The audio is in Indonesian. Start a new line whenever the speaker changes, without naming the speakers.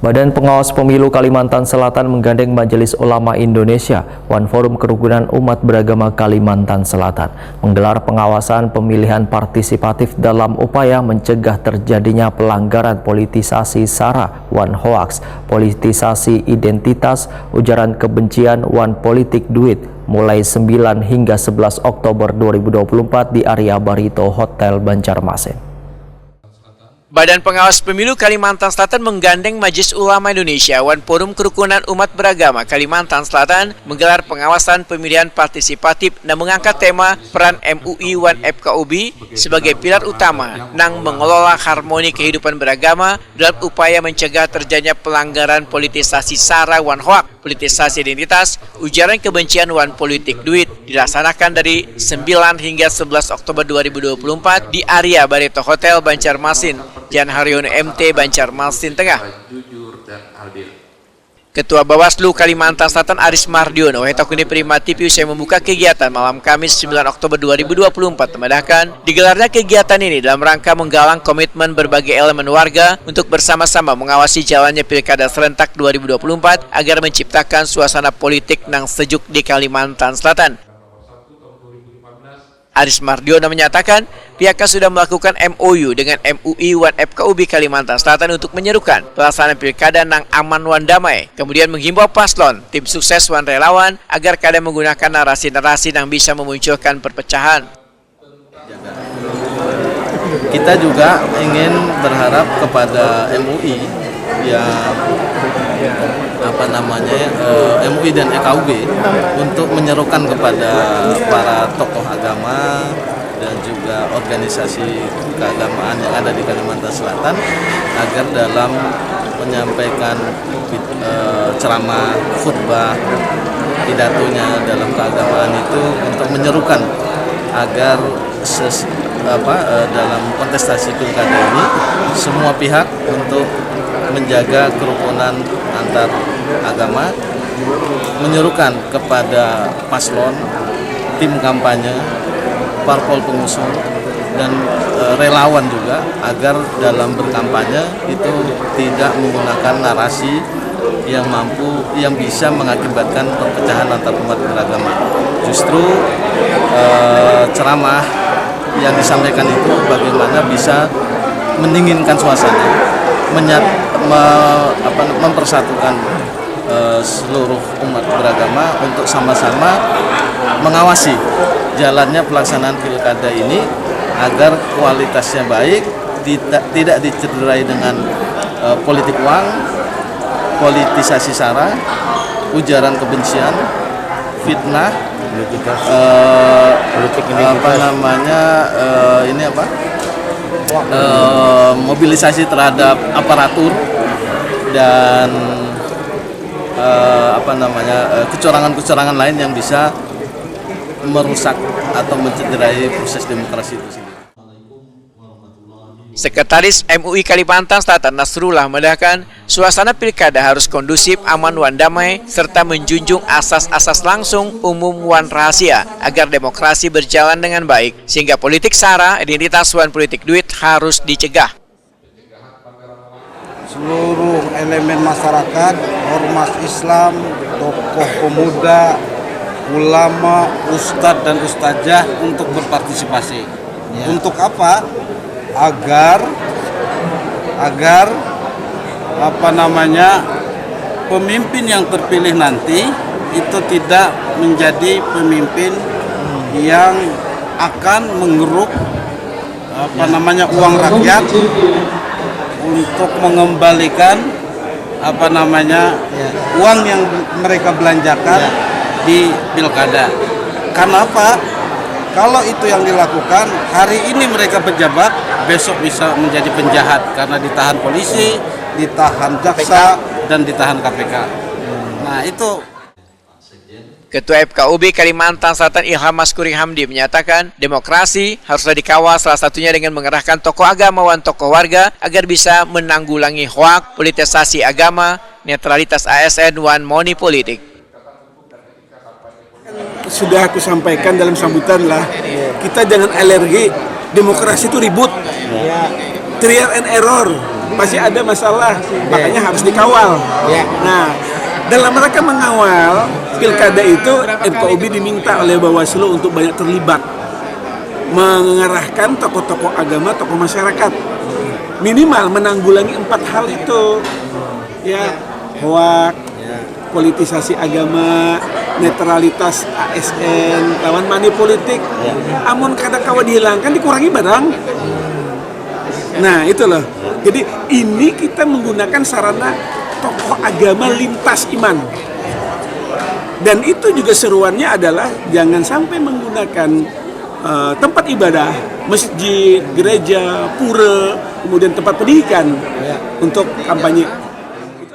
Badan Pengawas Pemilu Kalimantan Selatan menggandeng Majelis Ulama Indonesia, One Forum Kerukunan Umat Beragama Kalimantan Selatan, menggelar pengawasan pemilihan partisipatif dalam upaya mencegah terjadinya pelanggaran politisasi SARA, One Hoax, politisasi identitas, ujaran kebencian, One Politik Duit, mulai 9 hingga 11 Oktober 2024 di area Barito Hotel Banjarmasin.
Badan Pengawas Pemilu Kalimantan Selatan menggandeng Majelis Ulama Indonesia, One Forum Kerukunan Umat Beragama Kalimantan Selatan menggelar pengawasan pemilihan partisipatif dan mengangkat tema peran MUI One FKUB sebagai pilar utama nang mengelola harmoni kehidupan beragama dalam upaya mencegah terjadinya pelanggaran politisasi SARA, One Hoax, politisasi identitas, ujaran kebencian, One Politik Duit dilaksanakan dari 9 hingga 11 Oktober 2024 di area Barito Hotel Banjarmasin, Jalan Haryono MT, Banjarmasin Tengah. Ketua Bawaslu Kalimantan Selatan Aris Mardiono Hetakuni Prima TV usai membuka kegiatan malam Kamis 9 Oktober 2024 memandahkan digelarnya kegiatan ini dalam rangka menggalang komitmen berbagai elemen warga untuk bersama-sama mengawasi jalannya Pilkada serentak 2024 agar menciptakan suasana politik yang sejuk di Kalimantan Selatan. Aris Mardiono menyatakan pihaknya sudah melakukan MOU dengan MUI One FKUB Kalimantan Selatan untuk menyerukan pelaksanaan pilkada nang aman wan damai. Kemudian menghimbau paslon, tim sukses wan relawan agar kadang menggunakan narasi-narasi yang bisa memunculkan perpecahan.
Kita juga ingin berharap kepada MUI yang MUI dan EKUB untuk menyerukan kepada para tokoh agama dan juga organisasi keagamaan yang ada di Kalimantan Selatan agar dalam menyampaikan ceramah, khutbah, pidatonya dalam keagamaan itu untuk menyerukan agar dalam kontestasi pilkada ini semua pihak untuk menjaga kerukunan antar agama, menyerukan kepada paslon, tim kampanye, parpol pengusung, dan relawan juga agar dalam berkampanye itu tidak menggunakan narasi yang bisa mengakibatkan perpecahan antar umat beragama. Justru ceramah yang disampaikan itu bagaimana bisa mendinginkan suasana, mempersatukan seluruh umat beragama untuk sama-sama mengawasi jalannya pelaksanaan pilkada ini agar kualitasnya baik, tidak dicederai dengan politik uang, politisasi SARA, ujaran kebencian, fitnah, mobilisasi terhadap aparatur dan kecurangan-kecurangan lain yang bisa merusak atau mencederai proses demokrasi itu sendiri.
Sekretaris MUI Kalimantan Selatan Nasrullah menambahkan suasana pilkada harus kondusif, aman wan damai, serta menjunjung asas-asas langsung, umum wan rahasia agar demokrasi berjalan dengan baik, sehingga politik SARA, identitas wan politik duit harus dicegah.
Seluruh elemen masyarakat, ormas Islam, tokoh pemuda, ulama, ustadz dan ustazah untuk berpartisipasi. Untuk apa? Agar pemimpin yang terpilih nanti itu tidak menjadi pemimpin yang akan mengeruk uang rakyat untuk mengembalikan uang yang mereka belanjakan di pilkada. Karena apa? Kalau itu yang dilakukan, hari ini mereka pejabat, besok bisa menjadi penjahat karena ditahan polisi, ditahan jaksa, dan ditahan KPK. Nah itu.
Ketua FKUB Kalimantan Selatan Ilham Maskuri Hamdi menyatakan demokrasi haruslah dikawal, salah satunya dengan mengerahkan tokoh agama dan tokoh warga agar bisa menanggulangi hoak, politisasi agama, netralitas ASN, dan money politik.
Sudah aku sampaikan dalam sambutan lah, kita jangan alergi, demokrasi itu ribut, trial and error. pasti ada masalah, makanya harus dikawal. Nah, dalam rangka mengawal pilkada itu, FKUB diminta oleh Bawaslu untuk banyak terlibat, mengerahkan tokoh-tokoh agama, tokoh masyarakat, minimal menanggulangi 4 hal itu, ya, hoak, politisasi agama, netralitas ASN, lawan money politik. Amun kada kawa dihilangkan, dikurangi barang. Nah itu loh. Jadi ini kita menggunakan sarana tokoh agama lintas iman. Dan itu juga seruannya adalah jangan sampai menggunakan tempat ibadah, masjid, gereja, pura, kemudian tempat pendidikan untuk kampanye.